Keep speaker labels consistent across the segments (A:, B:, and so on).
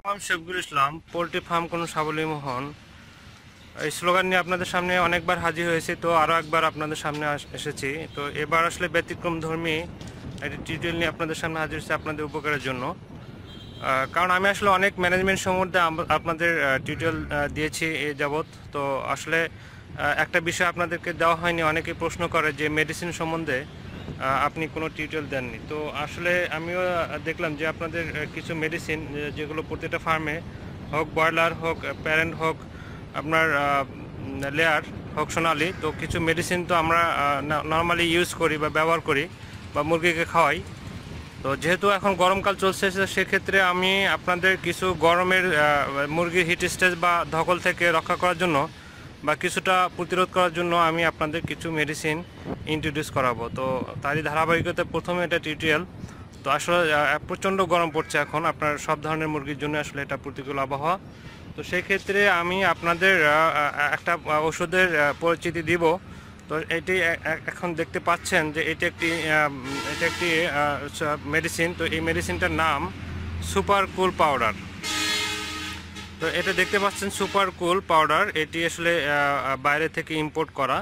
A: আমি Shafiqul Islam, poultry farm কোনো সাবলীল মোহন, এই স্লোগান নিয়ে আপনাদের সামনে অনেকবার হাজির হয়েছি। তো আরও একবার আপনাদের সামনে এসেছি। তো এবার আসলে ব্যতিক্রম ধর্মী একটি টিউটোরিয়াল নিয়ে আপনাদের সামনে হাজির হয়েছে আপনাদের উপকারের জন্য। কারণ আমি আসলে অনেক ম্যানেজমেন্ট সম্বন্ধে আপনাদের টিউটোরিয়াল দিয়েছি এ যাবৎ। তো আসলে একটা বিষয় আপনাদেরকে দেওয়া হয়নি, অনেকে প্রশ্ন করে যে মেডিসিন সম্বন্ধে আপনি কোনো টিউটোরিয়াল দেননি। তো আসলে আমিও দেখলাম যে আপনাদের কিছু মেডিসিন যেগুলো প্রত্যেকটা ফার্মে হোক, ব্রয়লার হোক, প্যারেন্ট হোক, আপনার লেয়ার হোক, সোনালি, তো কিছু মেডিসিন তো আমরা নর্মালি ইউজ করি বা ব্যবহার করি বা মুরগিকে খাওয়াই। তো যেহেতু এখন গরমকাল চলছে, সেক্ষেত্রে আমি আপনাদের কিছু গরমের মুরগির হিট স্ট্রেস বা ধকল থেকে রক্ষা করার জন্য বা কিছুটা প্রতিরোধ করার জন্য আমি আপনাদের কিছু মেডিসিন ইন্ট্রোডিউস করাবো। তো তারই ধারাবাহিকতা প্রথমে এটা টিউটোরিয়াল। তো আসলে প্রচণ্ড গরম পড়ছে এখন, আপনার সব ধরনের মুরগির জন্য আসলে এটা প্রতিকূল আবহাওয়া। তো সেই ক্ষেত্রে আমি আপনাদের একটা ওষুধের পরিচিতি দিব। তো এটি এখন দেখতে পাচ্ছেন যে এটি একটি মেডিসিন। তো এই মেডিসিনটার নাম সুপার কুল পাউডার। তো এটা দেখতে পাচ্ছেন সুপার কুল পাউডার, এটি আসলে বাইরে থেকে ইম্পোর্ট করা।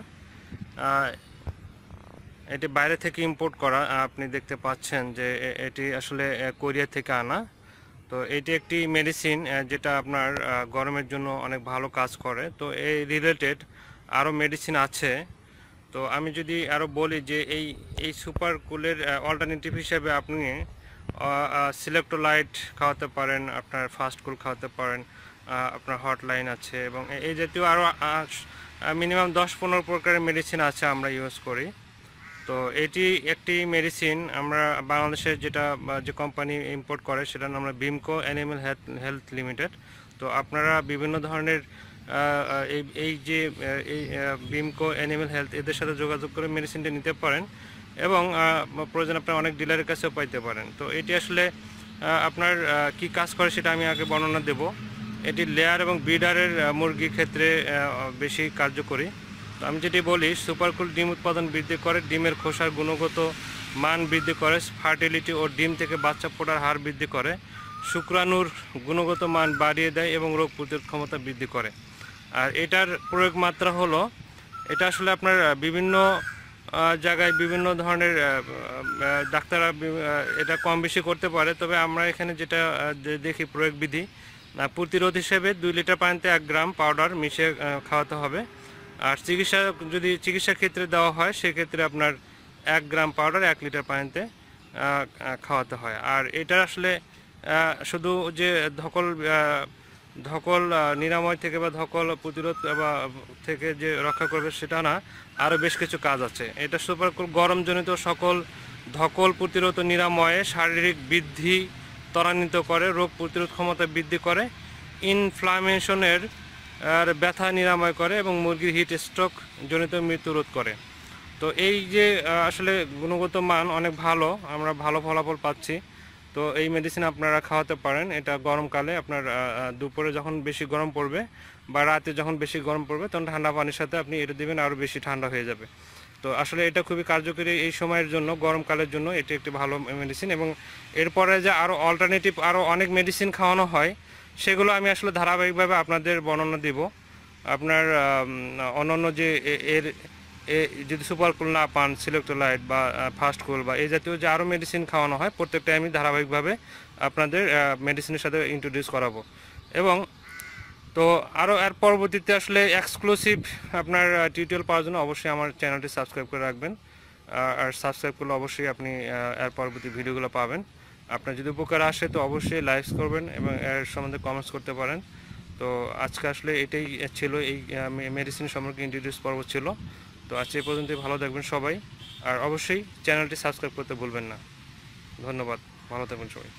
A: এটি বাইরে থেকে ইম্পোর্ট করা, আপনি দেখতে পাচ্ছেন যে এটি আসলে কোরিয়া থেকে আনা। তো এটি একটি মেডিসিন যেটা আপনার গরমের জন্য অনেক ভালো কাজ করে। তো এই রিলেটেড আরও মেডিসিন আছে। তো আমি যদি আরও বলি যে এই সুপার কুলের অল্টারনেটিভ হিসেবে আপনি সিলেক্টোলাইট খাওয়াতে পারেন, আপনার ফাস্ট কুল খাওয়াতে পারেন, আপনার হটলাইন আছে, এবং এই জাতীয় আরও মিনিমাম 10-15 প্রকারের মেডিসিন আছে আমরা ইউজ করি। তো এটি একটি মেডিসিন আমরা বাংলাদেশের যে কোম্পানি ইম্পোর্ট করে সেটার নাম আমরা বিমকো অ্যানিম্যাল হেলথ লিমিটেড। তো আপনারা বিভিন্ন ধরনের এই যে বিমকো অ্যানিম্যাল হেলথ, এদের সাথে যোগাযোগ করে মেডিসিনটা নিতে পারেন, এবং প্রয়োজন আপনার অনেক ডিলারের কাছেও পাইতে পারেন। তো এটি আসলে আপনার কি কাজ করে সেটা আমি আগে বর্ণনা দেব। এটি লেয়ার এবং ব্রিডারের মুরগির ক্ষেত্রে বেশি কার্যকরী। তো আমি যেটি বলি, সুপারকুল ডিম উৎপাদন বৃদ্ধি করে, ডিমের খোসার গুণগত মান বৃদ্ধি করে, ফার্টিলিটি ও ডিম থেকে বাচ্চা ফোটার হার বৃদ্ধি করে, শুক্রাণুর গুণগত মান বাড়িয়ে দেয় এবং রোগ প্রতিরোধ ক্ষমতা বৃদ্ধি করে। আর এটার প্রয়োগ মাত্রা হলো, এটা আসলে আপনার বিভিন্ন জায়গায় বিভিন্ন ধরনের ডাক্তাররা এটা কম বেশি করতে পারে। তবে আমরা এখানে যেটা দেখি প্রয়োগ বিধি, প্রতিরোধ হিসেবে 2 লিটার পানিতে 1 গ্রাম পাউডার মিশিয়ে খাওয়াতে হবে। আর যদি চিকিৎসার ক্ষেত্রে দেওয়া হয় সেক্ষেত্রে আপনার 1 গ্রাম পাউডার 1 লিটার পানিতে খাওয়াতে হয়। আর এটা আসলে শুধু যে ধকল নিরাময় থেকে বা ধকল প্রতিরোধ বা থেকে যে রক্ষা করবে সেটা না, আরও বেশ কিছু কাজ আছে। এটা সুপারকুল গরমজনিত সকল ধকল প্রতিরোধ ও নিরাময়ে, শারীরিক বৃদ্ধি ত্বরান্বিত করে, রোগ প্রতিরোধ ক্ষমতা বৃদ্ধি করে, ইনফ্লামেশনের ব্যথা নিরাময় করে, এবং মুরগির হিট স্ট্রোক জনিত মৃত্যু রোধ করে। তো এই যে আসলে গুণগত মান অনেক ভালো, আমরা ভালো ফলাফল পাচ্ছি। তো এই মেডিসিন আপনারা খাওয়াতে পারেন। এটা গরমকালে আপনার দুপুরে যখন বেশি গরম পড়বে বা রাতে যখন বেশি গরম পড়বে তখন ঠান্ডা পানির সাথে আপনি এটা দেবেন, আরও বেশি ঠান্ডা হয়ে যাবে। তো আসলে এটা খুবই কার্যকরী এই সময়ের জন্য, গরমকালের জন্য এটি একটি ভালো মেডিসিন। এবং এরপরে যে আরও অল্টারনেটিভ আরও অনেক মেডিসিন খাওয়ানো হয়, সেগুলো আমি আসলে ধারাবাহিকভাবে আপনাদের বর্ণনা দিব। আপনার অন্যান্য যে এর যদি সুপার কুল না পান, সিলেক্টোলাইট বা ফাস্ট কুল বা এই জাতীয় যে আরও মেডিসিন খাওয়ানো হয়, প্রত্যেকটাই আমি ধারাবাহিকভাবে আপনাদের মেডিসিনের সাথে ইন্ট্রোডিউস করাবো। এবং তো আরও এর পরবর্তীতে আসলে এক্সক্লুসিভ আপনার টিউটোরিয়াল পাওয়ার জন্য অবশ্যই আমার চ্যানেলটি সাবস্ক্রাইব করে রাখবেন। আর সাবস্ক্রাইব করলে অবশ্যই আপনি এর পরবর্তী ভিডিওগুলো পাবেন। আপনার যদি উপকার আসে তো অবশ্যই লাইক করবেন এবং এর সম্বন্ধে কমেন্টস করতে পারেন। তো আজকে আসলে এটাই ছিল, এই মেডিসিন সম্পর্কে ইন্ট্রোডিউস পর্ব ছিল। তো আজকে এই পর্যন্তই, ভালো থাকবেন সবাই, আর অবশ্যই চ্যানেলটি সাবস্ক্রাইব করতে ভুলবেন না। ধন্যবাদ, ভালো থাকবেন সবাই।